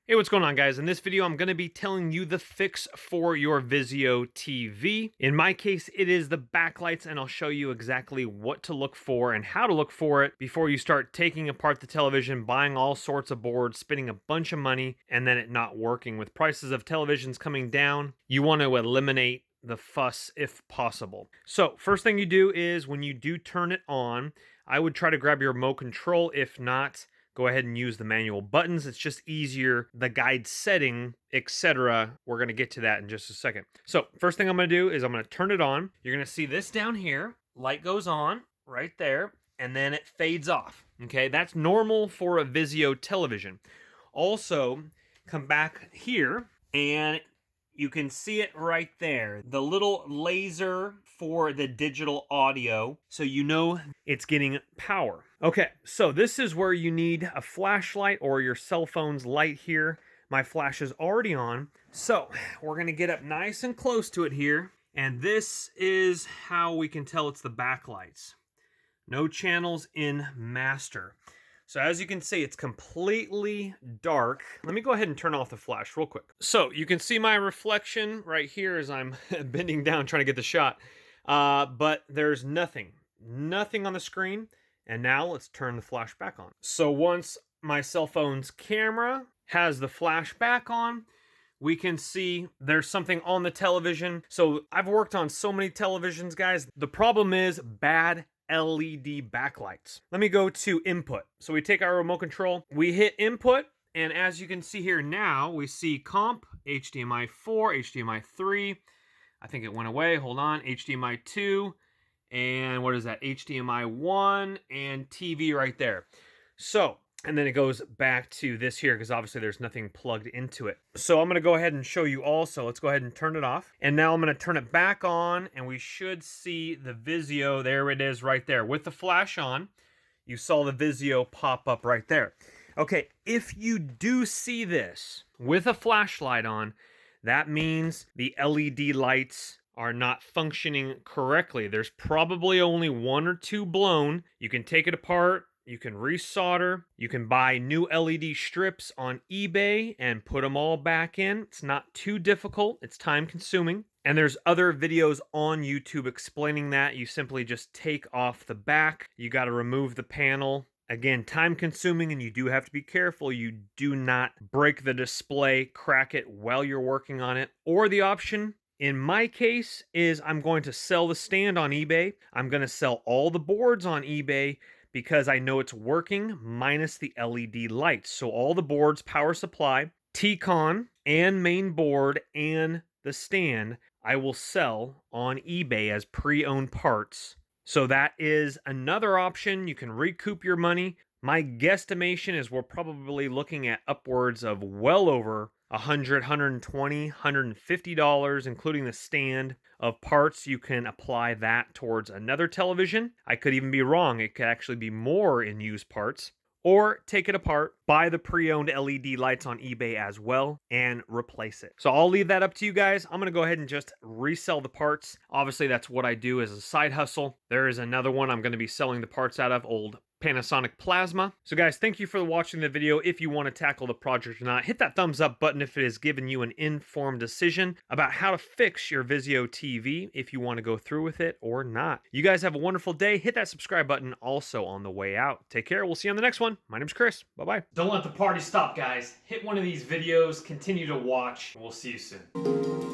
Hey, what's going on, guys? In this video, I'm going to be telling you the fix for your Vizio TV. In my case, it is the backlights, and I'll show you exactly what to look for and how to look for it before you start taking apart the television, buying all sorts of boards, spending a bunch of money, and then it not working. With prices of televisions coming down, you want to eliminate the fuss if possible. So first thing you do is when you do turn it on, I would try to grab your remote control. If not, go ahead and use the manual buttons. It's just easier. The guide setting, etc. We're going to get to that in just a second. So first thing I'm going to do is I'm going to turn it on. You're going to see this down here. Light goes on right there, and then it fades off. Okay, that's normal for a Vizio television. Also, come back here and you can see it right there. The little laser for the digital audio, so you know it's getting power. Okay, so this is where you need a flashlight or your cell phone's light here. My flash is already on, so we're gonna get up nice and close to it here, and this is how we can tell it's the backlights. No channels in master. So as you can see, it's completely dark. Let me go ahead and turn off the flash real quick. So you can see my reflection right here as I'm bending down trying to get the shot. But there's nothing on the screen. And now let's turn the flash back on. So once my cell phone's camera has the flash back on, we can see there's something on the television. So I've worked on so many televisions, guys. The problem is bad LED backlights. Let me go to input. So we take our remote control, we hit input, and as you can see here now, we see comp, HDMI 4, HDMI 3, I think it went away, hold on, HDMI 2, and what is that, HDMI 1, and TV right there. So, and then it goes back to this here because obviously there's nothing plugged into it. So I'm going to go ahead and show you also. Let's go ahead and turn it off. And now I'm going to turn it back on and we should see the Vizio. There it is right there. With the flash on, you saw the Vizio pop up right there. Okay, if you do see this with a flashlight on, that means the LED lights are not functioning correctly. There's probably only one or two blown. You can take it apart. You can resolder, you can buy new LED strips on eBay and put them all back in. It's not too difficult, it's time consuming. And there's other videos on YouTube explaining that. You simply just take off the back, you gotta remove the panel. Again, time consuming, and you do have to be careful. You do not break the display, crack it while you're working on it. Or the option, in my case, is I'm going to sell the stand on eBay. I'm gonna sell all the boards on eBay, because I know it's working minus the LED lights. So all the boards, power supply, T-Con, and main board, and the stand, I will sell on eBay as pre-owned parts. So that is another option. You can recoup your money. My guesstimation is we're probably looking at upwards of well over $100, $120, $150, including the stand of parts. You can apply that towards another television. I could even be wrong. It could actually be more in used parts. Or take it apart, buy the pre-owned LED lights on eBay as well, and replace it. So I'll leave that up to you guys. I'm going to go ahead and just resell the parts. Obviously, that's what I do as a side hustle. There is another one I'm going to be selling the parts out of, old Panasonic Plasma. So guys, thank you for watching the video. If you want to tackle the project or not, hit that thumbs up button if it has given you an informed decision about how to fix your Vizio TV, if you want to go through with it or not. You guys have a wonderful day. Hit that subscribe button also on the way out. Take care. We'll see you on the next one. My name's Chris. Bye-bye. Don't let the party stop, guys. Hit one of these videos. Continue to watch. We'll see you soon.